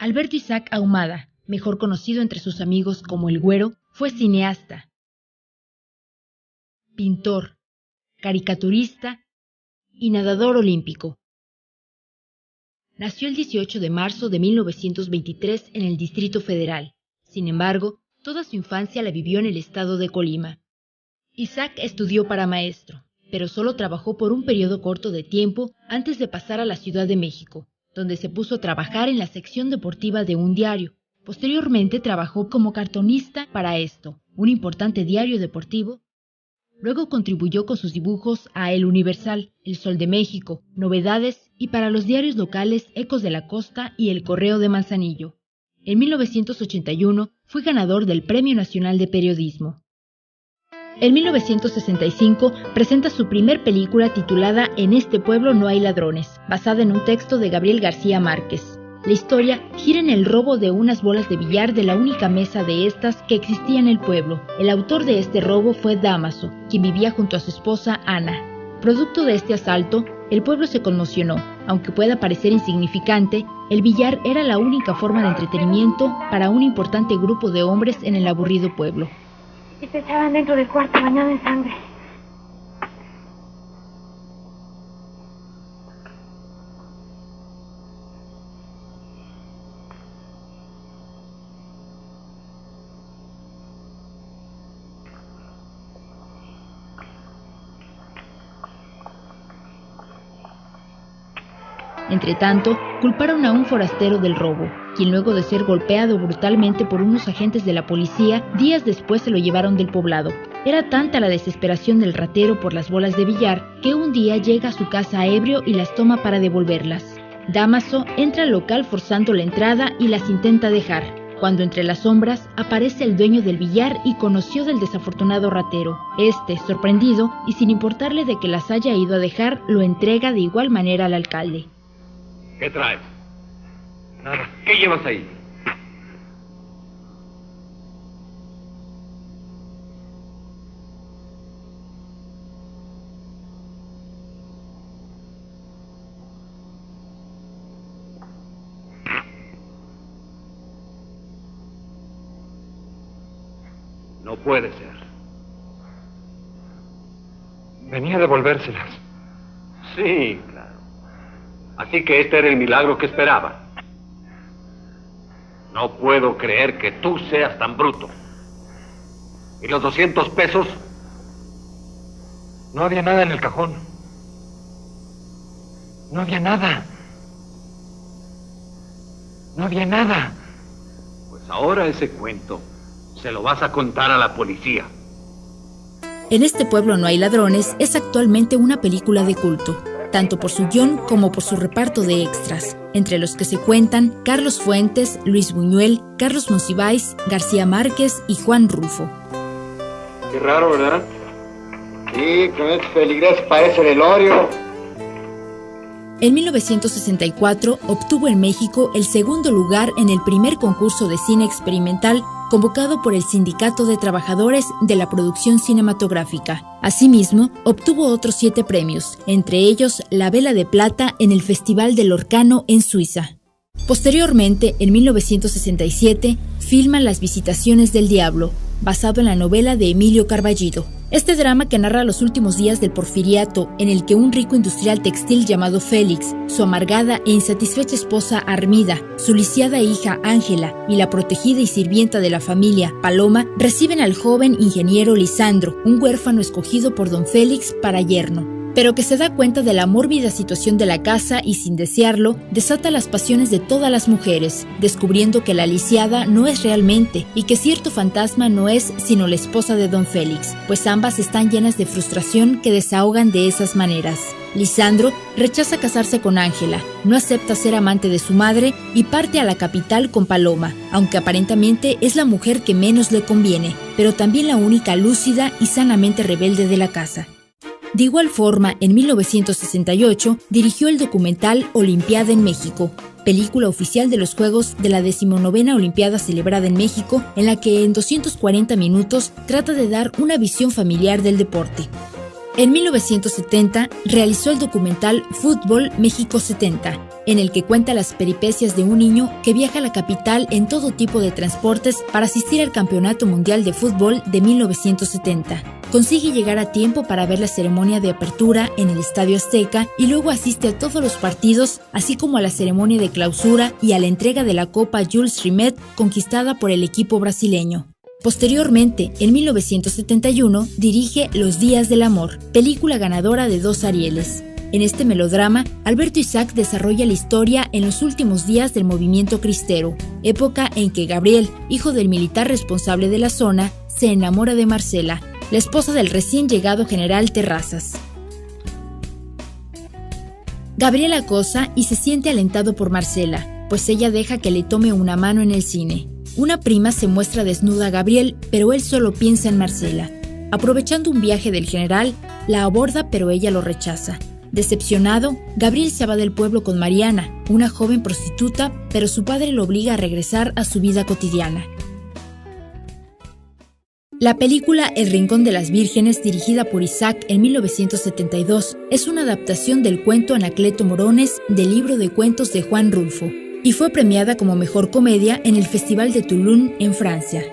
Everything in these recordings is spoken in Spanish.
Alberto Isaac Ahumada, mejor conocido entre sus amigos como El Güero, fue cineasta, pintor, caricaturista y nadador olímpico. Nació el 18 de marzo de 1923 en el Distrito Federal. Sin embargo, toda su infancia la vivió en el estado de Colima. Isaac estudió para maestro, pero solo trabajó por un periodo corto de tiempo antes de pasar a la Ciudad de México, donde se puso a trabajar en la sección deportiva de un diario. Posteriormente trabajó como cartonista para Esto, un importante diario deportivo. Luego contribuyó con sus dibujos a El Universal, El Sol de México, Novedades y para los diarios locales Ecos de la Costa y El Correo de Manzanillo. En 1981 fue ganador del Premio Nacional de Periodismo. En 1965 presenta su primer película titulada En este pueblo no hay ladrones, basada en un texto de Gabriel García Márquez. La historia gira en el robo de unas bolas de billar de la única mesa de estas que existía en el pueblo. El autor de este robo fue Dámaso, quien vivía junto a su esposa Ana. Producto de este asalto, el pueblo se conmocionó. Aunque pueda parecer insignificante, el billar era la única forma de entretenimiento para un importante grupo de hombres en el aburrido pueblo. Y te echaban dentro del cuarto bañado en sangre. Entretanto, culparon a un forastero del robo, quien luego de ser golpeado brutalmente por unos agentes de la policía, días después se lo llevaron del poblado. Era tanta la desesperación del ratero por las bolas de billar que un día llega a su casa ebrio y las toma para devolverlas. Dámaso entra al local forzando la entrada y las intenta dejar, cuando entre las sombras aparece el dueño del billar y conoció del desafortunado ratero. Este, sorprendido y sin importarle de que las haya ido a dejar, lo entrega de igual manera al alcalde. ¿Qué traes? Nada. ¿Qué llevas ahí? No puede ser. Venía a devolvérselas. Sí, claro. Así que este era el milagro que esperaba. No puedo creer que tú seas tan bruto. ¿Y los 200 pesos? No había nada en el cajón. No había nada. No había nada. Pues ahora ese cuento se lo vas a contar a la policía. En este pueblo no hay ladrones es actualmente una película de culto, tanto por su guión como por su reparto de extras, entre los que se cuentan Carlos Fuentes, Luis Buñuel, Carlos Monsiváis, García Márquez y Juan Rulfo. Qué raro, ¿verdad? Sí, con estos feligreses parece velorio. En 1964 obtuvo en México el segundo lugar en el primer concurso de cine experimental convocado por el Sindicato de Trabajadores de la Producción Cinematográfica. Asimismo, obtuvo otros 7 premios, entre ellos la Vela de Plata en el Festival de Lorcano en Suiza. Posteriormente, en 1967, filma Las Visitaciones del Diablo, basado en la novela de Emilio Carballido. Este drama que narra los últimos días del porfiriato, en el que un rico industrial textil llamado Félix, su amargada e insatisfecha esposa Armida, su lisiada hija Ángela y la protegida y sirvienta de la familia, Paloma, reciben al joven ingeniero Lisandro, un huérfano escogido por don Félix para yerno, pero que se da cuenta de la mórbida situación de la casa y, sin desearlo, desata las pasiones de todas las mujeres, descubriendo que la lisiada no es realmente y que cierto fantasma no es sino la esposa de don Félix, pues ambas están llenas de frustración que desahogan de esas maneras. Lisandro rechaza casarse con Ángela, no acepta ser amante de su madre y parte a la capital con Paloma, aunque aparentemente es la mujer que menos le conviene, pero también la única lúcida y sanamente rebelde de la casa. De igual forma, en 1968 dirigió el documental Olimpiada en México, película oficial de los Juegos de la 19ª Olimpiada celebrada en México, en la que en 240 minutos trata de dar una visión familiar del deporte. En 1970 realizó el documental Fútbol México 70, en el que cuenta las peripecias de un niño que viaja a la capital en todo tipo de transportes para asistir al Campeonato Mundial de Fútbol de 1970. Consigue llegar a tiempo para ver la ceremonia de apertura en el Estadio Azteca y luego asiste a todos los partidos, así como a la ceremonia de clausura y a la entrega de la Copa Jules Rimet conquistada por el equipo brasileño. Posteriormente, en 1971, dirige Los Días del Amor, película ganadora de 2 Arieles. En este melodrama, Alberto Isaac desarrolla la historia en los últimos días del movimiento cristero, época en que Gabriel, hijo del militar responsable de la zona, se enamora de Marcela, la esposa del recién llegado general Terrazas. Gabriel acosa y se siente alentado por Marcela, pues ella deja que le tome una mano en el cine. Una prima se muestra desnuda a Gabriel, pero él solo piensa en Marcela. Aprovechando un viaje del general, la aborda pero ella lo rechaza. Decepcionado, Gabriel se va del pueblo con Mariana, una joven prostituta, pero su padre lo obliga a regresar a su vida cotidiana. La película El Rincón de las Vírgenes, dirigida por Isaac en 1972, es una adaptación del cuento Anacleto Morones del libro de cuentos de Juan Rulfo, y fue premiada como mejor comedia en el Festival de Toulon, en Francia.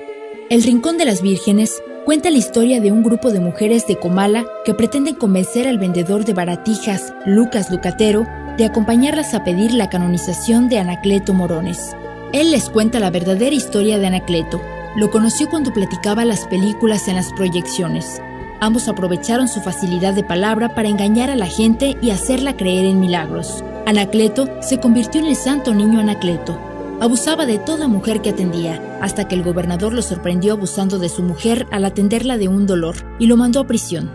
El Rincón de las Vírgenes cuenta la historia de un grupo de mujeres de Comala que pretenden convencer al vendedor de baratijas, Lucas Lucatero, de acompañarlas a pedir la canonización de Anacleto Morones. Él les cuenta la verdadera historia de Anacleto. Lo conoció cuando platicaba las películas en las proyecciones. Ambos aprovecharon su facilidad de palabra para engañar a la gente y hacerla creer en milagros. Anacleto se convirtió en el santo niño Anacleto. Abusaba de toda mujer que atendía, hasta que el gobernador lo sorprendió abusando de su mujer al atenderla de un dolor y lo mandó a prisión.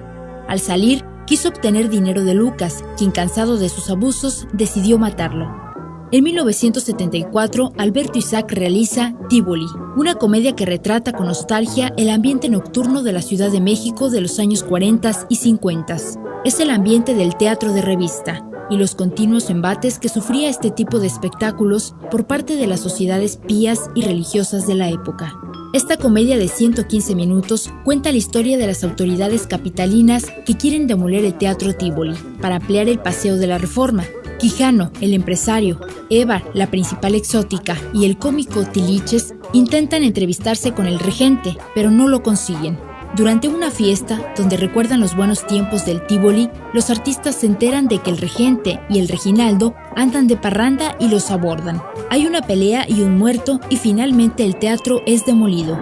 Al salir, quiso obtener dinero de Lucas, quien, cansado de sus abusos, decidió matarlo. En 1974, Alberto Isaac realiza Tívoli, una comedia que retrata con nostalgia el ambiente nocturno de la Ciudad de México de los años 40 y 50. Es el ambiente del teatro de revista y los continuos embates que sufría este tipo de espectáculos por parte de las sociedades pías y religiosas de la época. Esta comedia de 115 minutos cuenta la historia de las autoridades capitalinas que quieren demoler el Teatro Tívoli para ampliar el Paseo de la Reforma. Quijano, el empresario, Eva, la principal exótica, y el cómico Tiliches intentan entrevistarse con el regente, pero no lo consiguen. Durante una fiesta, donde recuerdan los buenos tiempos del Tívoli, los artistas se enteran de que el regente y el Reginaldo andan de parranda y los abordan. Hay una pelea y un muerto, y finalmente el teatro es demolido.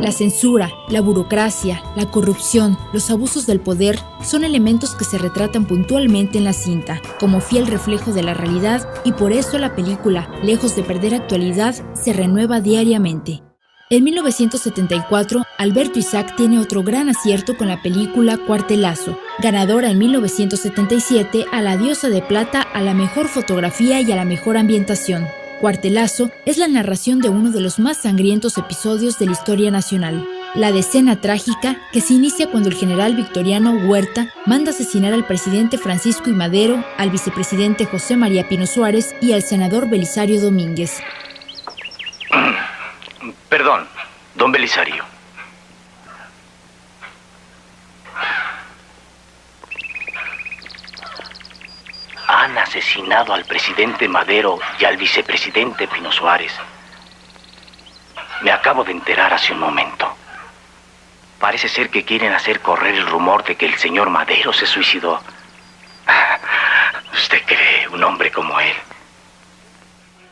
La censura, la burocracia, la corrupción, los abusos del poder son elementos que se retratan puntualmente en la cinta, como fiel reflejo de la realidad, y por eso la película, lejos de perder actualidad, se renueva diariamente. En 1974, Alberto Isaac tiene otro gran acierto con la película Cuartelazo, ganadora en 1977 a la Diosa de Plata a la mejor fotografía y a la mejor ambientación. Cuartelazo es la narración de uno de los más sangrientos episodios de la historia nacional, la decena trágica que se inicia cuando el general Victoriano Huerta manda asesinar al presidente Francisco I. Madero, al vicepresidente José María Pino Suárez y al senador Belisario Domínguez. Perdón, don Belisario. Han asesinado al presidente Madero y al vicepresidente Pino Suárez. Me acabo de enterar hace un momento. Parece ser que quieren hacer correr el rumor de que el señor Madero se suicidó. ¿Usted cree un hombre como él?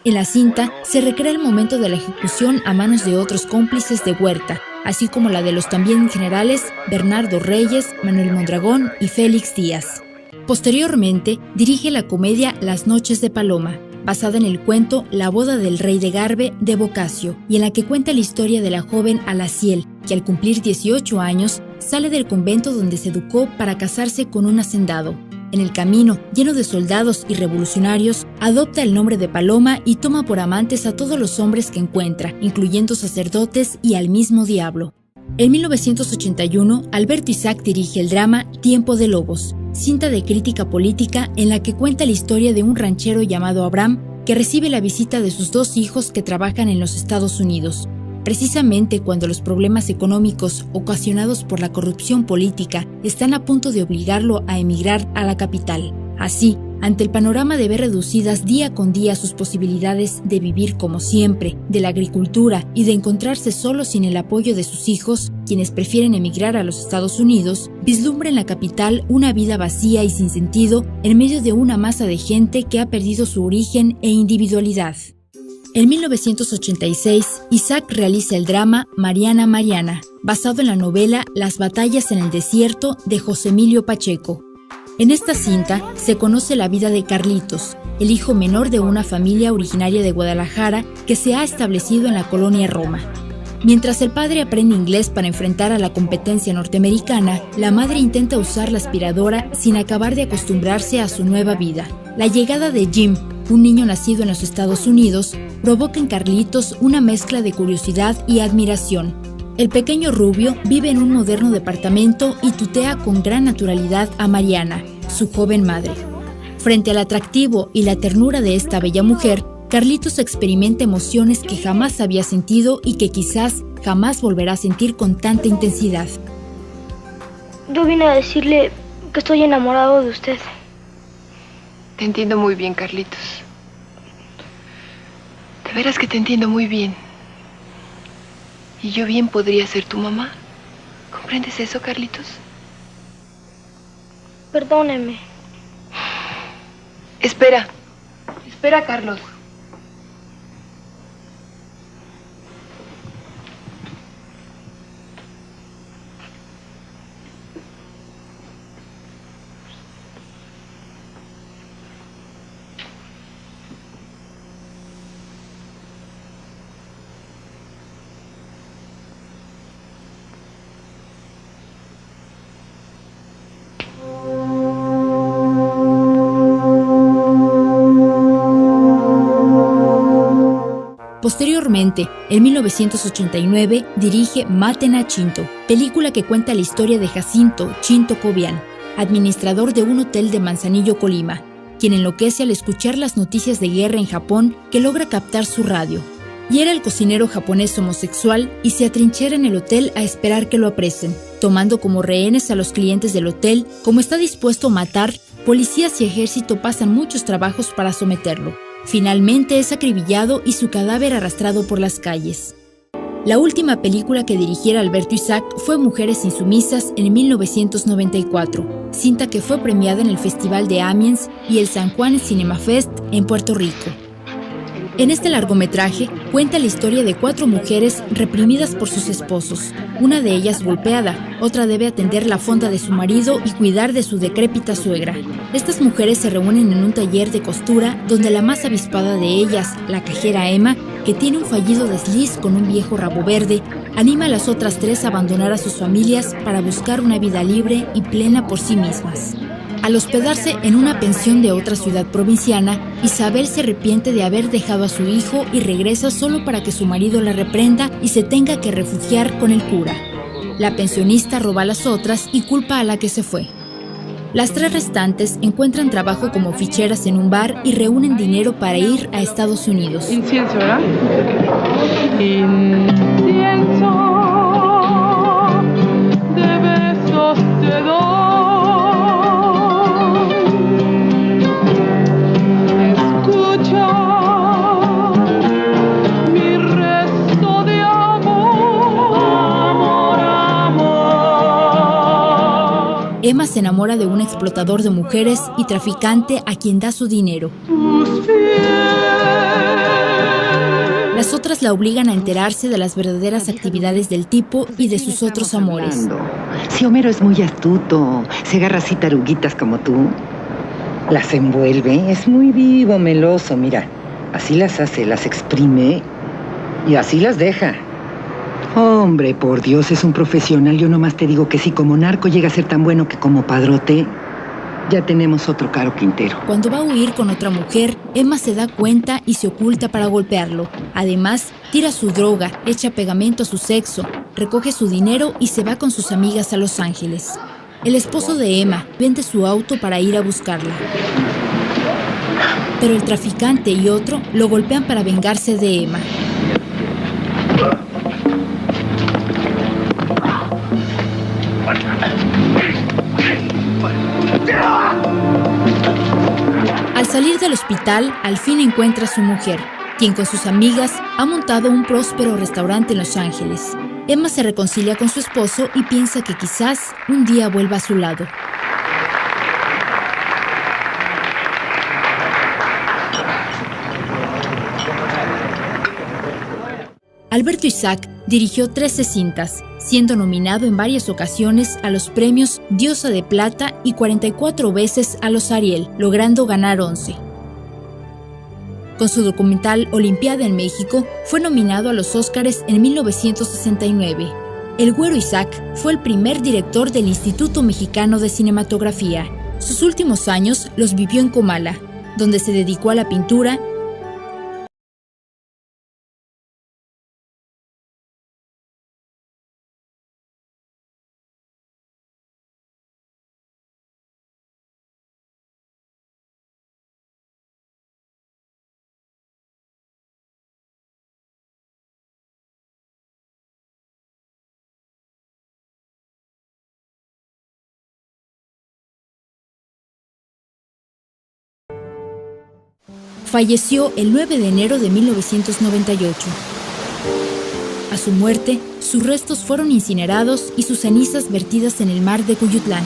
En la cinta se recrea el momento de la ejecución a manos de otros cómplices de Huerta, así como la de los también generales Bernardo Reyes, Manuel Mondragón y Félix Díaz. Posteriormente, dirige la comedia Las Noches de Paloma, basada en el cuento La boda del rey de Garbe de Boccaccio, y en la que cuenta la historia de la joven Alaciel, que al cumplir 18 años sale del convento donde se educó para casarse con un hacendado. En el camino, lleno de soldados y revolucionarios, adopta el nombre de Paloma y toma por amantes a todos los hombres que encuentra, incluyendo sacerdotes y al mismo diablo. En 1981, Alberto Isaac dirige el drama Tiempo de Lobos, cinta de crítica política en la que cuenta la historia de un ranchero llamado Abraham que recibe la visita de sus 2 hijos que trabajan en los Estados Unidos, precisamente cuando los problemas económicos ocasionados por la corrupción política están a punto de obligarlo a emigrar a la capital. Así, ante el panorama de ver reducidas día con día sus posibilidades de vivir como siempre, de la agricultura y de encontrarse solo sin el apoyo de sus hijos, quienes prefieren emigrar a los Estados Unidos, vislumbra en la capital una vida vacía y sin sentido en medio de una masa de gente que ha perdido su origen e individualidad. En 1986, Isaac realiza el drama Mariana Mariana, basado en la novela Las batallas en el desierto de José Emilio Pacheco. En esta cinta se conoce la vida de Carlitos, el hijo menor de una familia originaria de Guadalajara que se ha establecido en la colonia Roma. Mientras el padre aprende inglés para enfrentar a la competencia norteamericana, la madre intenta usar la aspiradora sin acabar de acostumbrarse a su nueva vida. La llegada de Jim, un niño nacido en los Estados Unidos, provoca en Carlitos una mezcla de curiosidad y admiración. El pequeño rubio vive en un moderno departamento y tutea con gran naturalidad a Mariana, su joven madre. Frente al atractivo y la ternura de esta bella mujer, Carlitos experimenta emociones que jamás había sentido y que quizás jamás volverá a sentir con tanta intensidad. Yo vine a decirle que estoy enamorado de usted. Te entiendo muy bien, Carlitos. De veras que te entiendo muy bien. Y yo bien podría ser tu mamá. ¿Comprendes eso, Carlitos? Perdóneme. Espera. Espera, Carlos. Posteriormente, en 1989, dirige Maten a Chinto, película que cuenta la historia de Jacinto Chinto Cobian, administrador de un hotel de Manzanillo, Colima, quien enloquece al escuchar las noticias de guerra en Japón que logra captar su radio. Y era el cocinero japonés homosexual y se atrinchera en el hotel a esperar que lo apresen, tomando como rehenes a los clientes del hotel. Como está dispuesto a matar, policías y ejército pasan muchos trabajos para someterlo. Finalmente es acribillado y su cadáver arrastrado por las calles. La última película que dirigiera Alberto Isaac fue Mujeres Insumisas en 1994, cinta que fue premiada en el Festival de Amiens y el San Juan Cinema Fest en Puerto Rico. En este largometraje cuenta la historia de 4 mujeres reprimidas por sus esposos. Una de ellas golpeada, otra debe atender la fonda de su marido y cuidar de su decrépita suegra. Estas mujeres se reúnen en un taller de costura donde la más avispada de ellas, la cajera Emma, que tiene un fallido desliz con un viejo rabo verde, anima a las otras 3 a abandonar a sus familias para buscar una vida libre y plena por sí mismas. Al hospedarse en una pensión de otra ciudad provinciana, Isabel se arrepiente de haber dejado a su hijo y regresa solo para que su marido la reprenda y se tenga que refugiar con el cura. La pensionista roba a las otras y culpa a la que se fue. Las 3 restantes encuentran trabajo como ficheras en un bar y reúnen dinero para ir a Estados Unidos. Incienso, ¿verdad? Incienso de besos te doy. Emma se enamora de un explotador de mujeres y traficante a quien da su dinero. Las otras la obligan a enterarse de las verdaderas actividades del tipo y de sus otros amores. Si Homero es muy astuto, se agarra así taruguitas como tú, las envuelve, es muy vivo, meloso, mira, así las hace, las exprime y así las deja. Hombre, por Dios, es un profesional. Yo nomás te digo que si como narco llega a ser tan bueno que como padrote, ya tenemos otro Caro Quintero. Cuando va a huir con otra mujer, Emma se da cuenta y se oculta para golpearlo. Además, tira su droga, echa pegamento a su sexo, recoge su dinero y se va con sus amigas a Los Ángeles. El esposo de Emma vende su auto para ir a buscarla. Pero el traficante y otro lo golpean para vengarse de Emma. Al salir del hospital, al fin encuentra a su mujer, quien con sus amigas ha montado un próspero restaurante en Los Ángeles. Emma se reconcilia con su esposo y piensa que quizás un día vuelva a su lado. Alberto Isaac dirigió 13 cintas, siendo nominado en varias ocasiones a los premios Diosa de Plata y 44 veces a los Ariel, logrando ganar 11. Con su documental Olimpiada en México, fue nominado a los Óscares en 1969. El Güero Isaac fue el primer director del Instituto Mexicano de Cinematografía. Sus últimos años los vivió en Comala, donde se dedicó a la pintura. Falleció el 9 de enero de 1998. A su muerte, sus restos fueron incinerados y sus cenizas vertidas en el mar de Cuyutlán.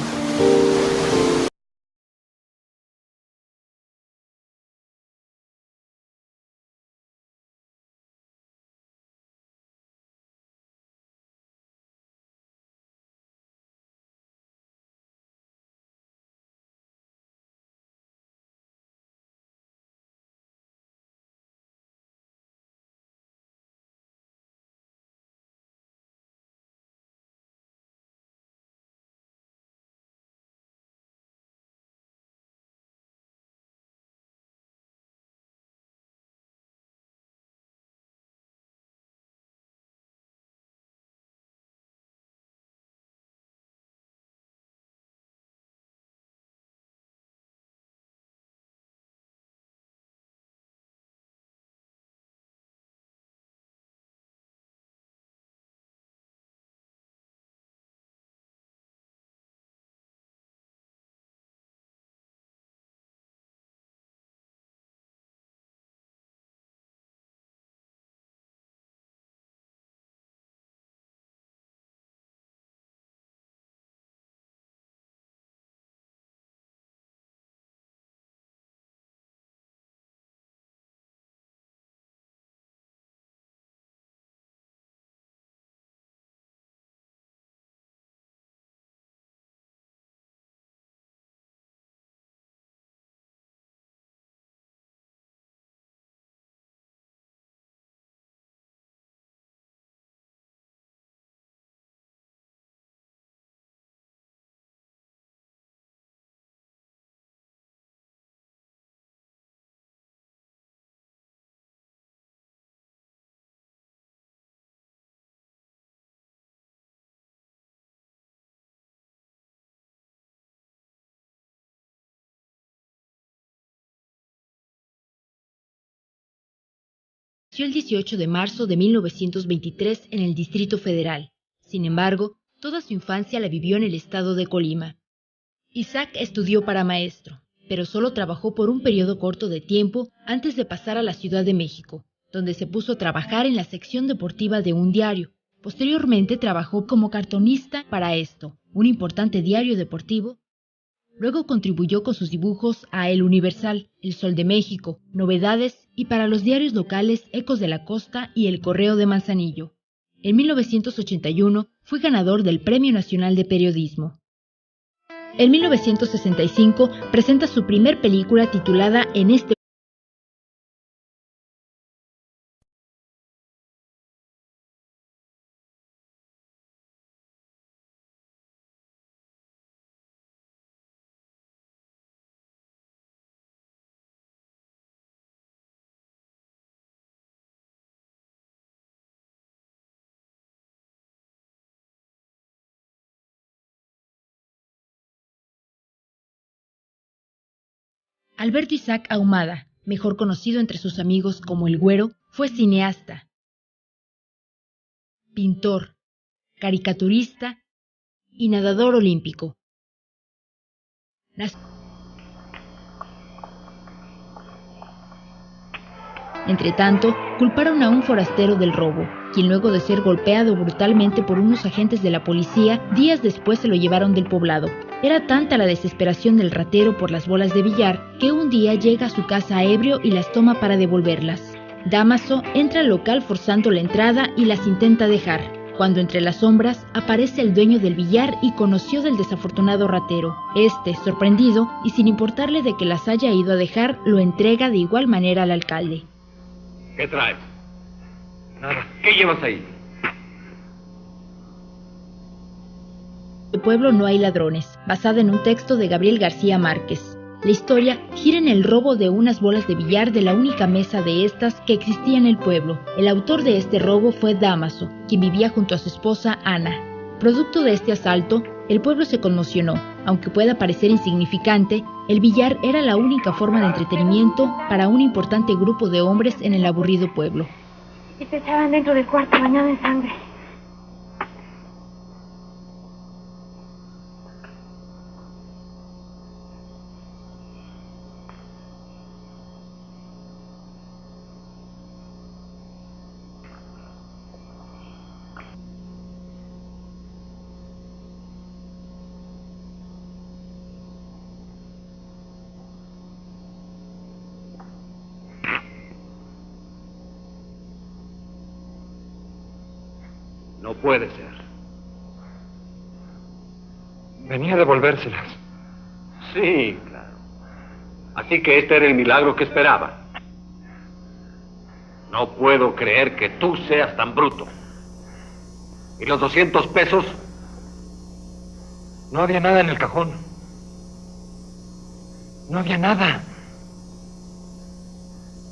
Nació el 18 de marzo de 1923 en el Distrito Federal. Sin embargo, toda su infancia la vivió en el estado de Colima. Isaac estudió para maestro, pero solo trabajó por un periodo corto de tiempo antes de pasar a la Ciudad de México, donde se puso a trabajar en la sección deportiva de un diario. Posteriormente trabajó como cartonista para Esto, un importante diario deportivo. Luego contribuyó con sus dibujos a El Universal, El Sol de México, Novedades y para los diarios locales Ecos de la Costa y El Correo de Manzanillo. En 1981 fue ganador del Premio Nacional de Periodismo. En 1965 presenta su primer película titulada En este Alberto Isaac Ahumada, mejor conocido entre sus amigos como El Güero, fue cineasta, pintor, caricaturista y nadador olímpico. Entretanto, culparon a un forastero del robo, quien luego de ser golpeado brutalmente por unos agentes de la policía, días después se lo llevaron del poblado. Era tanta la desesperación del ratero por las bolas de billar, que un día llega a su casa ebrio y las toma para devolverlas. Dámaso entra al local forzando la entrada y las intenta dejar, cuando entre las sombras aparece el dueño del billar y conoció del desafortunado ratero. Este, sorprendido y sin importarle de que las haya ido a dejar, lo entrega de igual manera al alcalde. ¿Qué traes? Nada. ¿Qué llevas ahí? En el pueblo no hay ladrones, basada en un texto de Gabriel García Márquez. La historia gira en el robo de unas bolas de billar de la única mesa de estas que existía en el pueblo. El autor de este robo fue Dámaso, quien vivía junto a su esposa Ana. Producto de este asalto, el pueblo se conmocionó. Aunque pueda parecer insignificante, el billar era la única forma de entretenimiento para un importante grupo de hombres en el aburrido pueblo. Y te echaban dentro del cuarto bañado en sangre. No puede ser. Venía a devolvérselas. Sí, claro. Así que este era el milagro que esperaba. No puedo creer que tú seas tan bruto. ¿Y los 200 pesos? No había nada en el cajón. No había nada.